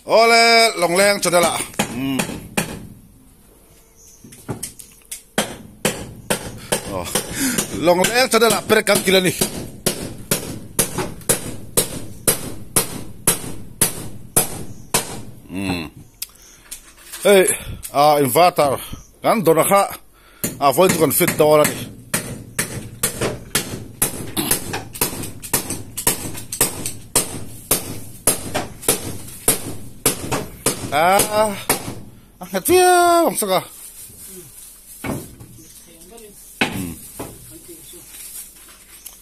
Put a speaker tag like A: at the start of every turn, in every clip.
A: ole long leng cho la long leng cho la per kam kilani hey inverter kan dona kha void kon fit dawala ni hạt phía bằng sao cả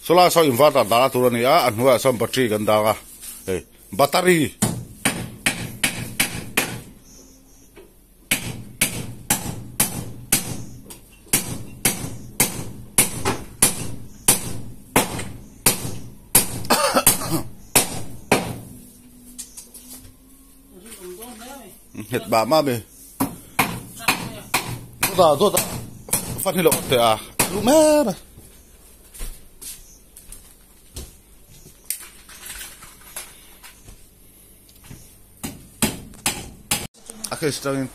A: solar sao inverter đã tu rồi à anh hoa xong battery gần đó à battery hết bà mà mày tốt à phát hiện lộn thế à lúc mẹ này cái string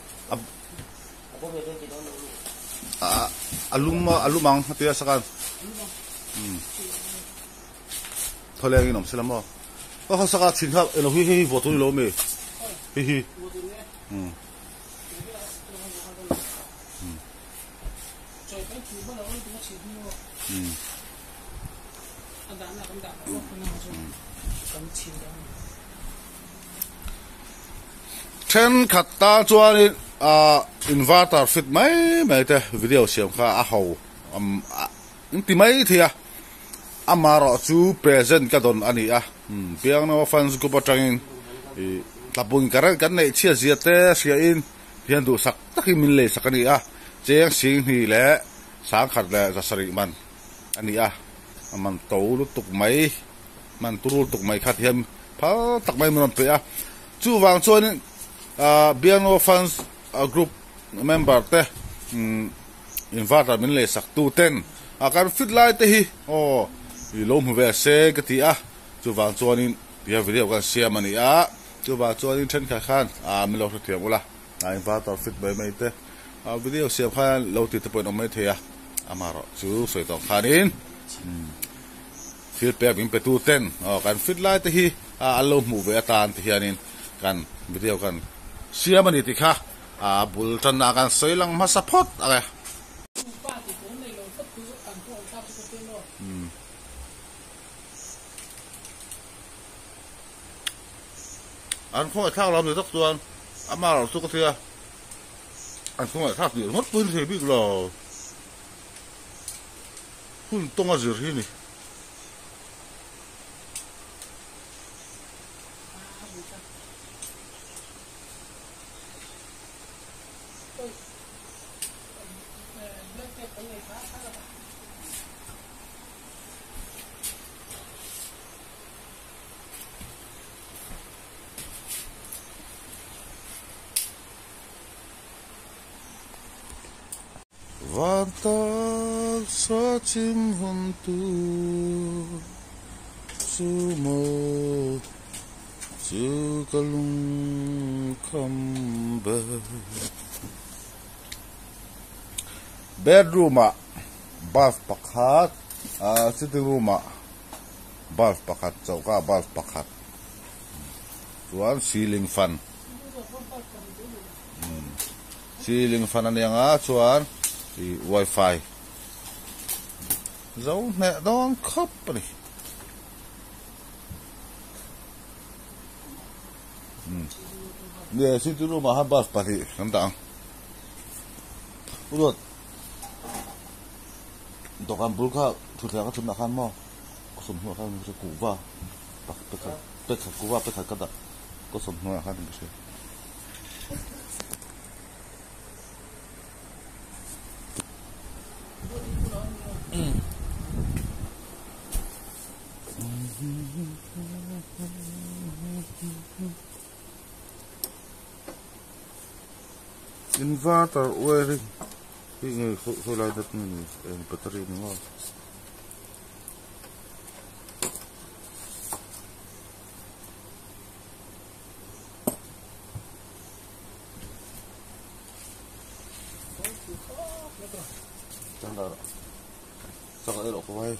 A: alumang hati sakan thôi lên cái nòng xe lắm mà có sakan xin khắp nó hi vô tôi lâu mày hi trên khát ta cho nên inverter fit mấy thế video xem khá hậu tí mấy thì mà rõ chú present cái đòn anh ấy biếng nó fans của bọn trang tập bún cái này chia diệt thế xia in hiện đủ sắc tất khi mình lấy sắc anh ấy chế sinh thì lẽ sáng khát lẽ ra sari man anh ấy man tàu lúc tục mấy man tu tục mấy khát hiểm phá tắc mấy mình phải chú vàng cho nên biếng nó fans group member thế inverter mình lấy sắc tu ten cái fit lại thế hi lom về xe cái gì chú vàng cho nên video cái share mani chú vàng cho nên trên khán mình lâu thật thiệt là inverter fit bởi mấy thế video share khán lâu thì tập nói mấy thế mà rồi chú phải tổng khán in feedback mình phải tu ten cái fit lại thế hi lom về tan thì anh kan video kan share mani thì kha bul tan kan soi lang ma support anh không phải thao làm gì tất toan mà là số có thể anh không phải thao gì mất bên thì biết là hun tonga gì thế này Vanta sa chim hun tu sumo chu kalung kamba bedroom bath pakhat sitting room bath pakhat chauka bath pakhat tuan ceiling fan ani anga chuan wifi dấu nè đón khóc này nè xin tụi mà ham bát bát thì làm tao udah dokan bulka thut ya thut nakan mo kosong ho kan bisa kuva pek kuva pek kada kosong ho kan bisa inverter wiring ini khôi lại được này battery đúng không chẳng đâu sao cái độ quay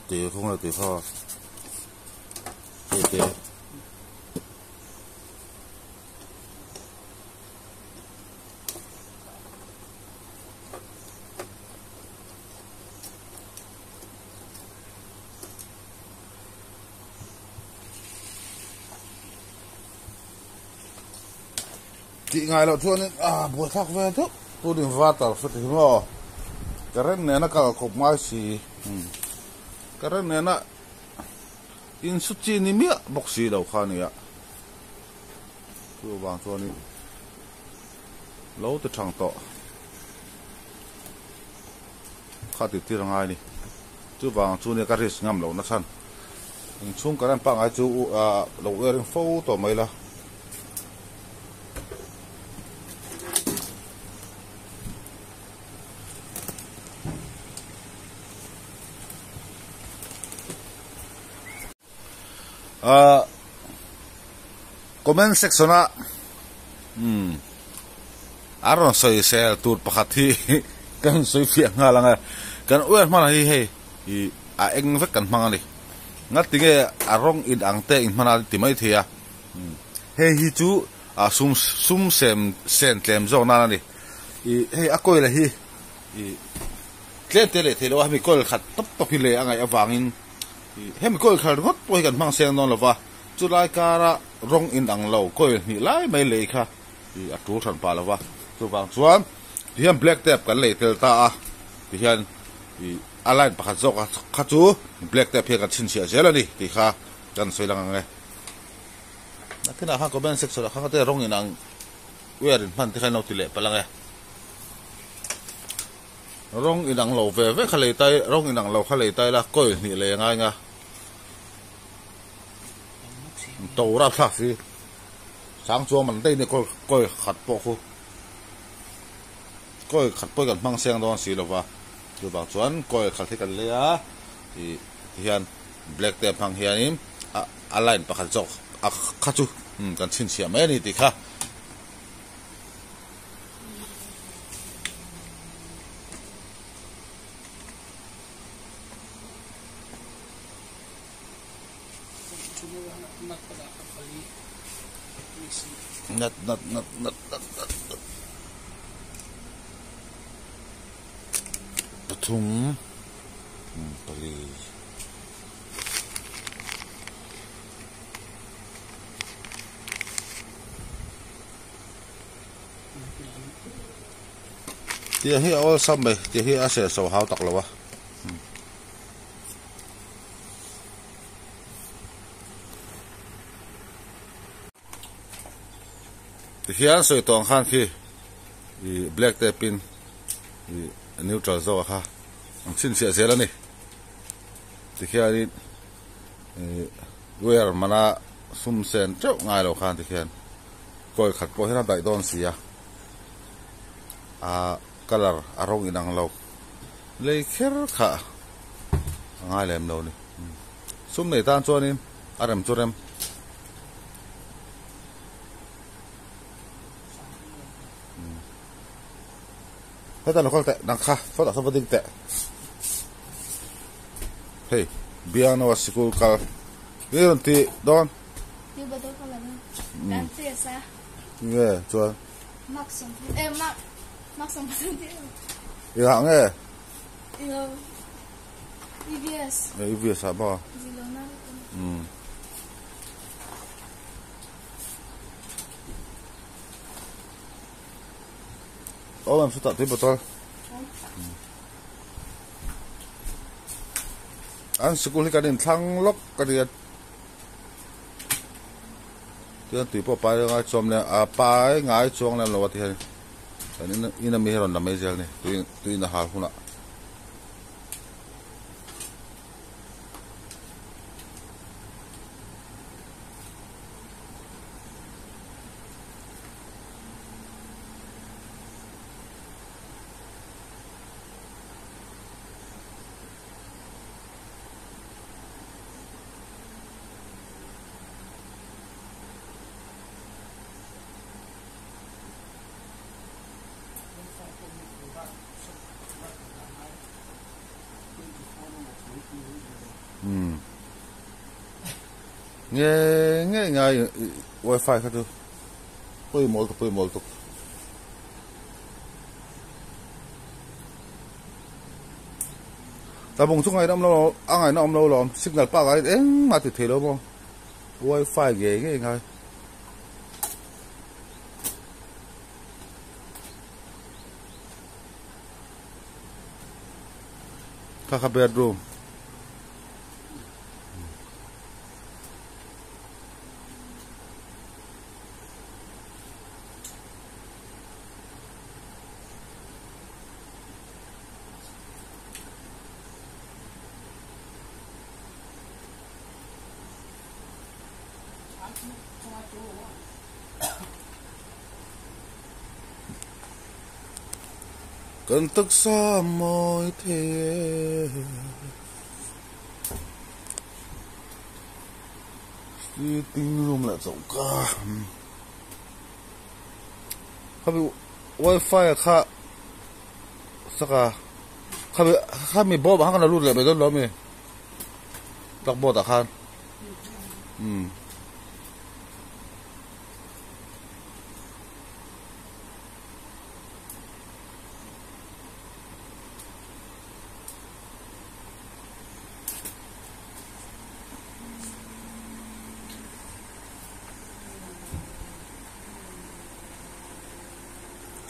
A: tiền không là tiền kho tiền chị ngài là chuột nên buổi khác về thôi tôi định vắt tao phải hiểu không cái này nó cả cục mai xì cái này nó in suốt chi ni mía bốc xì đầu khăn này ạ tôi bảo chuột này lâu từ trăng to khá tiệt tiệt ngay đi tôi bảo chuột này cái gì ngầm lâu nó săn chung cái này bằng ai chú lâu ở trên phố tổ mấy là comment section á aron soi sel tur pakhat hi kan soi fiang nga langa kan uer man hi he I a eng vek kan hmang ani ngat tinge arong in angte in mana ti mai thia he hi chu a sum sem sen tlem zo na ni I he a koi la hi I tle tele thelo ha mi kol khat top top hi le angai awangin hem koi khar ngot poi kan hmang seng non lova chu lai kara rong in ang lo koi ni lai mai le kha I atu than pa lova chu wang chuan hiam black tap kan le tel ta a ti hian I align pakhat zok kha chu black tap he kan chin sia zela ni ti kha kan soi lang nge nakina ha comment section kha te rong in ang werin man ti kha no ti le palang e rong in ang lo ve ve khale tai rong in ang lo khale tai la koi ni le ngai nga to ra tha si sang chuang man dei ni koi khat po khu koi khat po kan mang seng don si lova chu bang chuan koi khat thi kan le a I hian black tape hang hian in a line pakhat jok a kha chu kan chin sia mai ni ti kha nat pathum pali tia hi all sambe tia hi ase so hau tak lawa hian soi tong khan khi I black tape pin I neutral zo kha ang chin sia zela ni ti khian I wear mana sum sen chau ngai lo khan ti khian koi khat po hena dai don sia a color arong inang lo le kher kha ngai lem lo ni sum nei tan chuanin arem churem hata lo kholte nang kha foda so boding te hey biano school ka yeron ti don
B: ni bodo kala na dan ti sa
A: nge chuan
B: maxim maxim ti
A: ya nge
B: ilo EVS
A: EVS ba
B: zilona
A: Ông sẽ tận tới một thôi. Anh sẽ cùng đi cái điện thang lốc cái điện. Tiếng tùy bộ bài ngay chôm này, bài ngay chôm này là what thì hay. Anh in mi heron làm mấy giờ này, tùy là hal huna. nghe ngay wifi khác thôi pui mol tục ta bung xuống ngay đó lâu ăn ngày nó ông lâu rồi signal pa cái đến mà thì thế đâu không wifi ghê nghe ngay các bedroom cơn tức xa môi thế tiếng room là rộng cả không bị wifi khác sao cả không bị bó bằng cái nào lại bây giờ nó mới tắc bó tắc han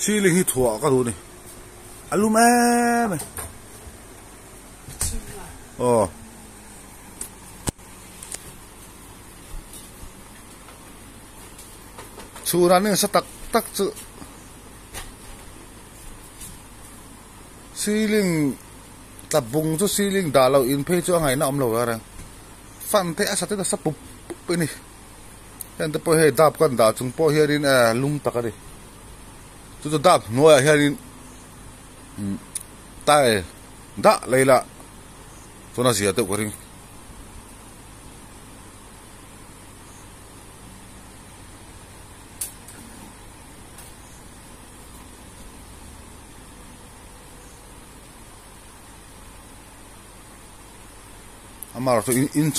A: xí linh hít thua cái đồ này alum này chú ra nên sẽ tắc chữ xí linh tập bung cho xí linh đào lâu in phe cho ngày nào ông lâu ra phan thế sao thế là sắp bục bên này hiện tại bây giờ đạp con đạp chúng bây giờ đi lum tắc đi chú đạp nuôi hiện đi tai đã lấy là cho nó gì tự quyết mà rồi in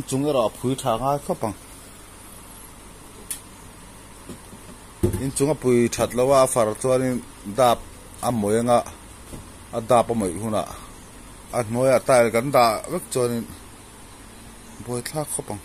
A: chung cái đó phui thang ai khó bằng in chung cái phui chặt lâu à phải cho nên đạp mồi ngã đạp mồi huna mồi tai cái đạp rất cho nên bồi thác khó bằng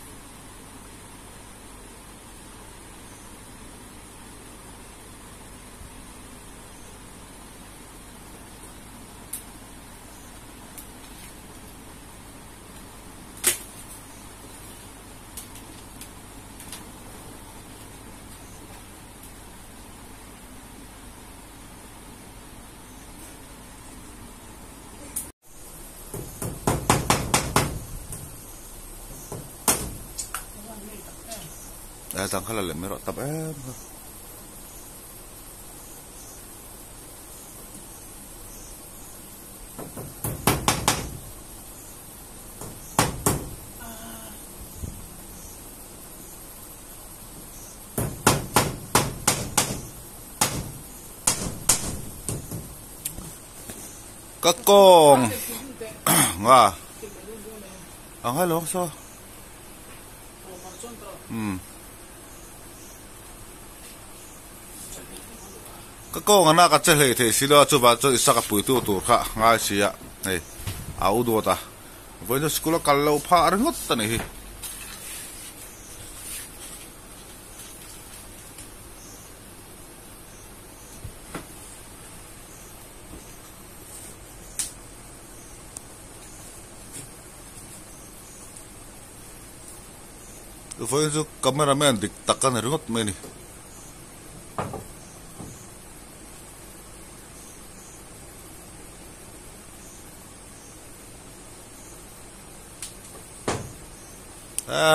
A: tang khala le mero tab em các con nga hello so cái con anh cái chơi thì xí đó cho bà cho ít cái bụi tu khác ngay xí à này áo đồ ta với nó school cái lâu phá rất ngất ta này với cái cameraman địch tắc cái này rất ngất này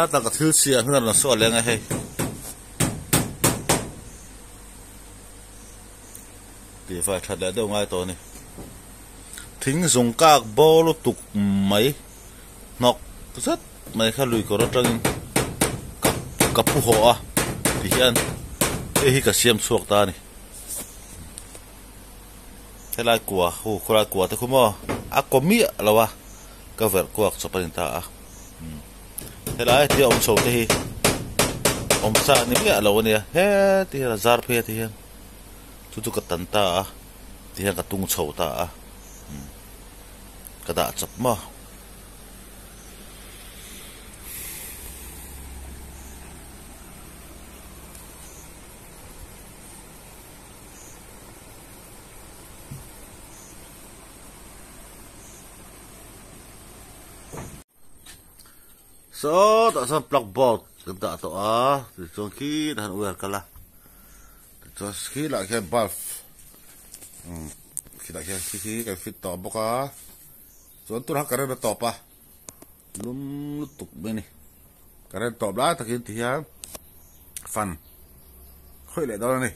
A: ta cái thứ gì hơn là số lượng hay thì phải thật là đâu ngay tôi này thính dùng các bó lô tục mấy nọc rất mấy khai lùi của nó trong cặp phụ họ thì hiện cái cái xem suộc ta này thế là của khu là của tôi không có có mía là wa cái vật của cho bên ta thế lại thì ông sầu thì ông sa ni mi alo ni he ti ra zar phe ti hian chu ka tan ta ti hian ka tung chho ta ka da chap ma so ta sa plug bolt ta to a ti chong ki dan wer kala to ski la ke bulb ki la ke ki ka fit to boka so tu ha kare to pa lum tuk be ni kare to la ta ki ti ha fan khoi le do ni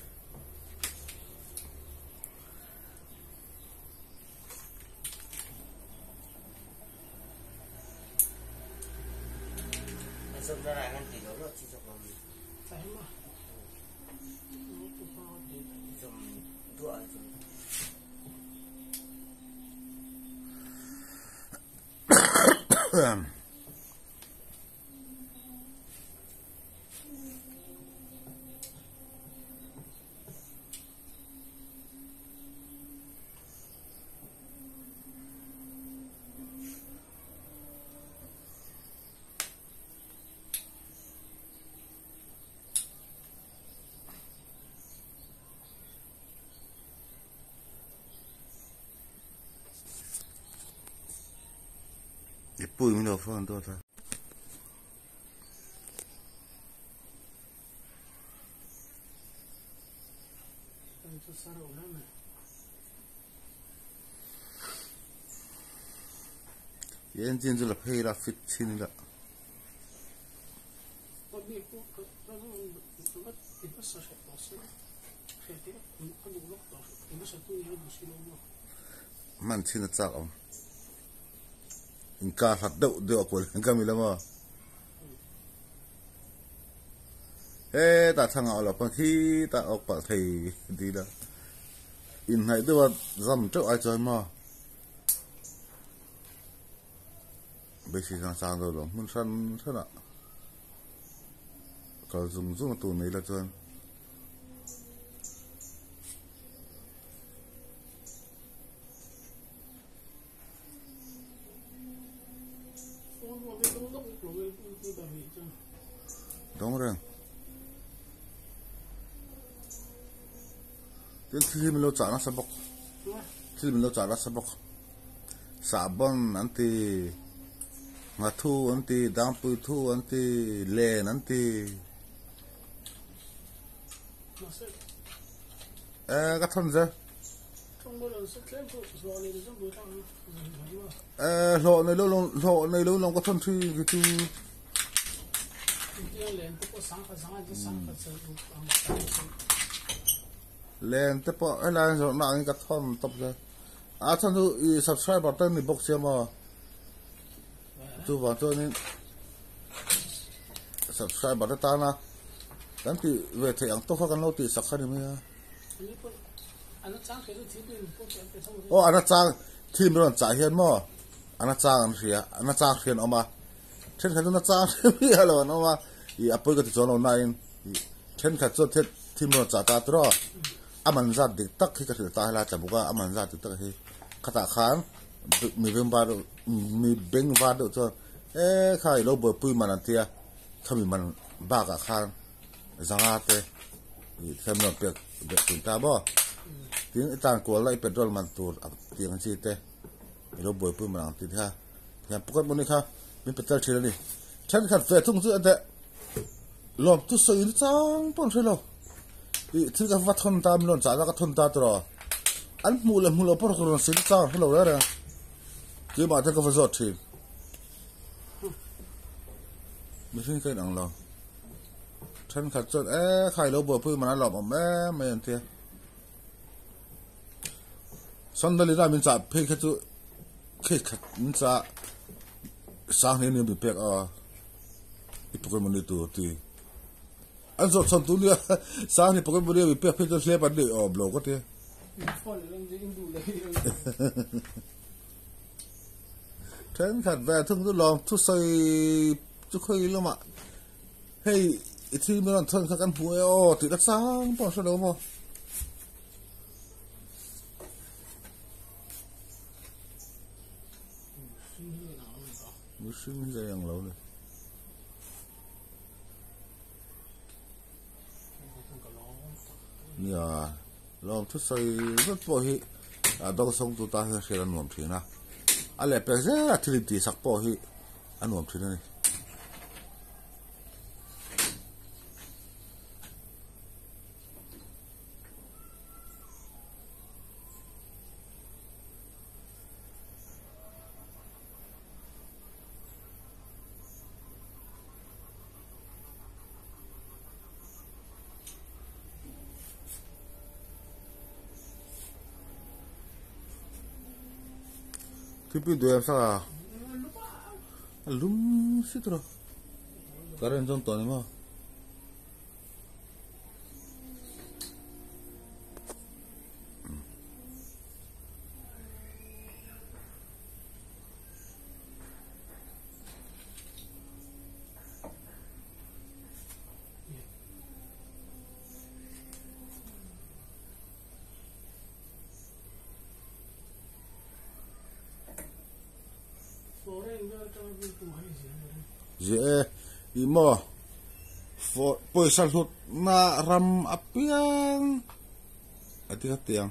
A: pui mình đâu phân tôi thôi yên tiên là hay là fit xin là man xin là sao ông cả hạt đậu được của cái mình làm mà, ê ta thằng họ là bằng khi ta học bảo thầy đi đó, in hay đưa dầm trước ai chơi mà, bây giờ sang rồi đó, muốn săn thế nào, còn dùng tủ này là chơi. Đúng rồi. Đến khi mình lâu trả nó sẽ bọc, khi mình lâu trả nó sẽ bọc, sabon nanti, ngatu nanti, dampu tu nanti, le nanti. Cái thân gì? Lộ này lâu lòng có thân thì cái lên tiếp bỏ ấy là rồi mạng cái thon tập ra thân tu subscribe button thì bốc xem mà tu vào tôi nên subscribe button ta na dan ti về thầy ăn tốt hơn lâu thì sắc hơn nữa anh trang thì mình trả hiện mà anh trang hiện ông mà trên cái nó trang thì là nó mà i apoi cái chỗ nào này trên cái chỗ thì mình trả ta rồi aman ra được tắc khi cái ta là chả buka aman ra được tắc khi kata khan mi beng va được cho khai lâu bữa pui mà nanti à kami man ba cả khan zangate kami nó việc chúng ta bỏ tiếng tan của lại petrol man tur tiếng gì thế lâu bữa pui mà nanti ha thì bukan muốn ha mình petrol chơi đi chân khát về thung giữa đấy lom tu soi chang pon thelo i thi ka vathon ta milon cha ka thon ta tro an mula por ko sin chang hello ra ki ma ta ka vazot thi mi fin kai dang lo chân khát chot khai lo bo pui ma lom me en tia sandali ra min cha phe kha tu khat min cha sang ne bi pek a Pokemon itu ti, anso contohnya sah ni Pokemon dia bipeh pun terlihat pada blog kot ya. Ten kat về thung tu lòng tu say chú khơi lắm ạ hey ít khi mới làm thân các căn phụ ô thì đất sáng bỏ sao đâu mà musim gì yang lâu này nhà lòng chút say rất bỏ hi đâu sống tụi ta sẽ làm nuông thuyền à à lẽ bây giờ thì đi sắc bỏ hi ăn nuông thuyền này Pipi do em sa lum sitro karen jon to ni ma dễ imo poisal hut na ram apiang atika tiang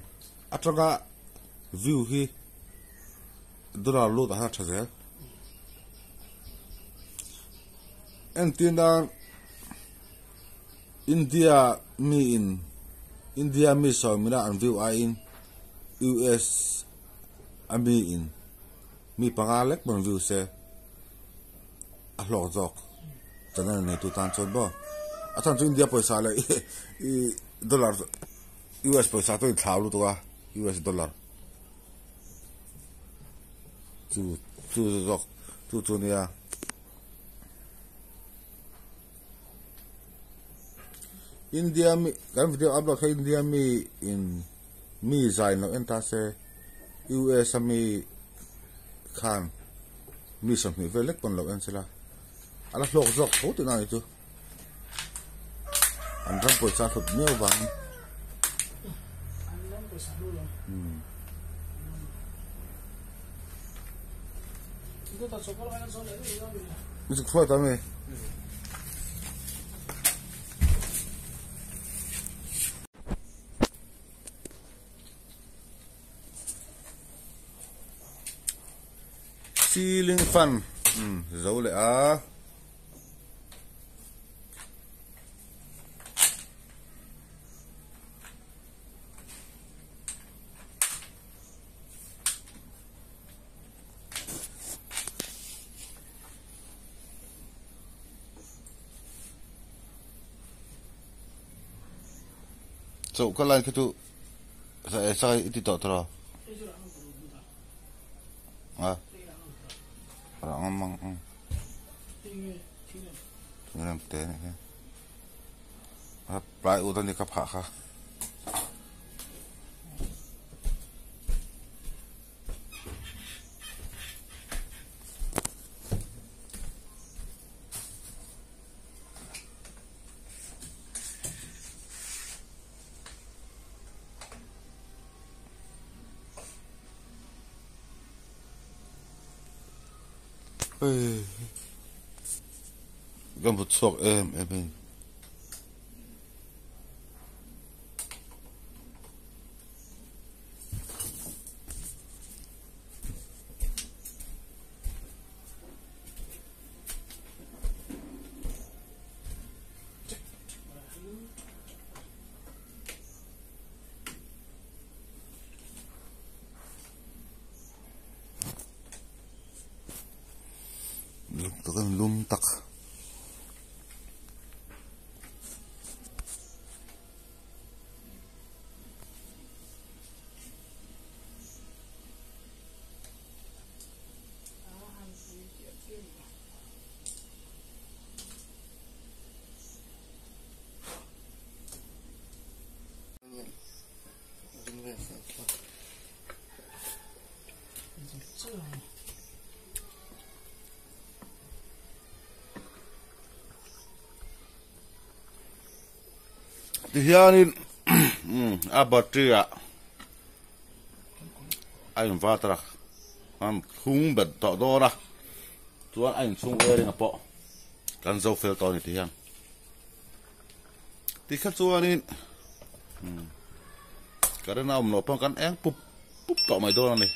A: atraga view hi dora lo ta ha thazel entina India mi so mina an view a in US ami in mi pangalek bon view se a lo jok channel ne tu tan chon bo a tan chu India paisa le dollar US paisa to thau to ga US dollar chu jok chu ne ya India mi kan video upload kha India mi in mi zain lo enta se US mi khan mi som mi velek pon lo en sela ala lok jok ko tu na ni tu an ram po cha thut meu bang itu ta chokol ana so le ni tu khwa ta me ceiling fan dấu lại á so cái này cái tu saya itu tak terah ah orang ngomong nggak teh nih apa udah di kapak kah Gambut sok em lum tak thì hianin battery inverter khung bật tọt đó ra chuan anh sung ering apo kan zo fel to ni ti hian ti kha chuanin cái nào mà nó kan eng pup pup to mai do ni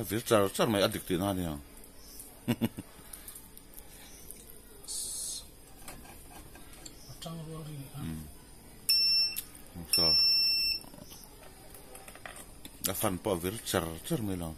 A: việc char mai addictive na ni so đã fan po việc char mai lo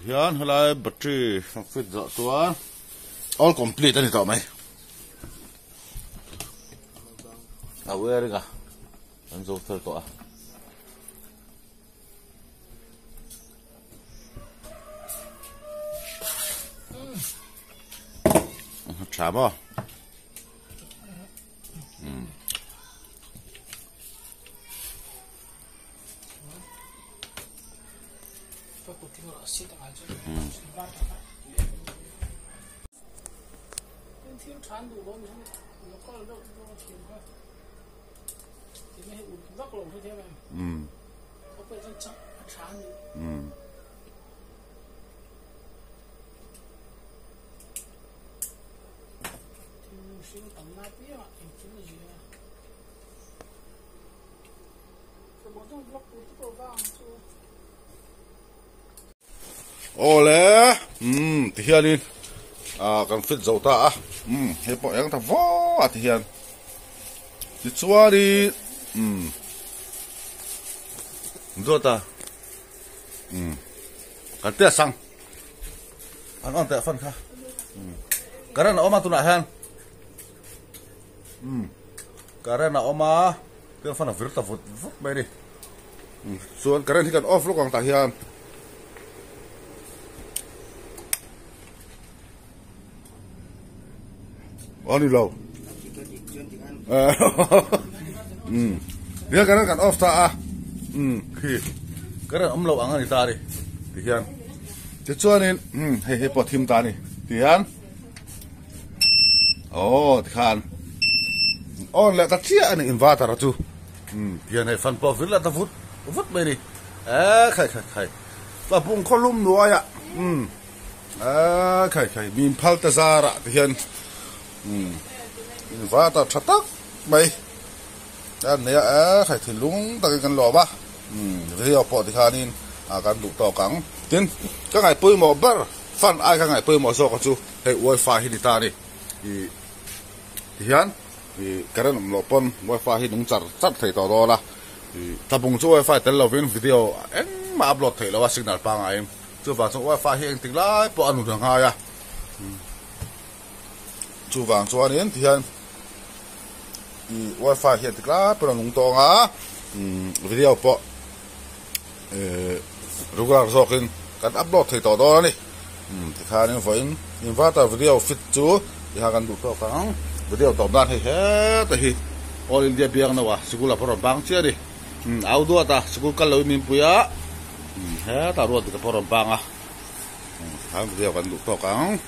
A: hian halai battery fit zo tua all complete ani to mai aware ga an zo thel to a chaba ole thì hianin kan fit zo ta he po yang ta vo thì hian ti chua đi do ta kan te sang an on te fan kha karena oma tu na han karena oma ke fan virta vut mai đi suan karena hi kan off lo kang ta hian on đi lâu dia kan off ta khi cái ông lâu ăn anh ta đi thì hiền chứ cho nên hay bỏ thêm ta đi thì hiền thì khan on lại ta chia anh inverter ra chú hiền này phần bỏ vứt là ta vứt bên đi khai và bung column nữa ạ khai min phal ta ra ra thì hiền inverter chặt tắc mày anh này khai thì lúng ta cái lò ba vì họ bỏ thì khanin kan đủ to cắn tin các ngày bơi mò bờ fan ai các ngày bơi mò so chú hay wifi hi ta đi thì hiền thì cái đó làm lopon wifi hi đúng chặt thấy to đó là thì ta bung cho wifi tên là video em mà upload thấy là signal pang em chú vào trong wifi hi anh tính lại bỏ anh được hai à chú vào cho anh thì hiền thì wifi hiện tính lại bỏ đúng to á video bỏ regular zokin kan upload thei to do ni thì khan in voin inverter video fit chu thì ha kan du to kang video to dan he ta hi all india biang na wa sikula porom bang che di au do ta sikul kal lo min puya he ta ro ti porom bang a han video kan du to kang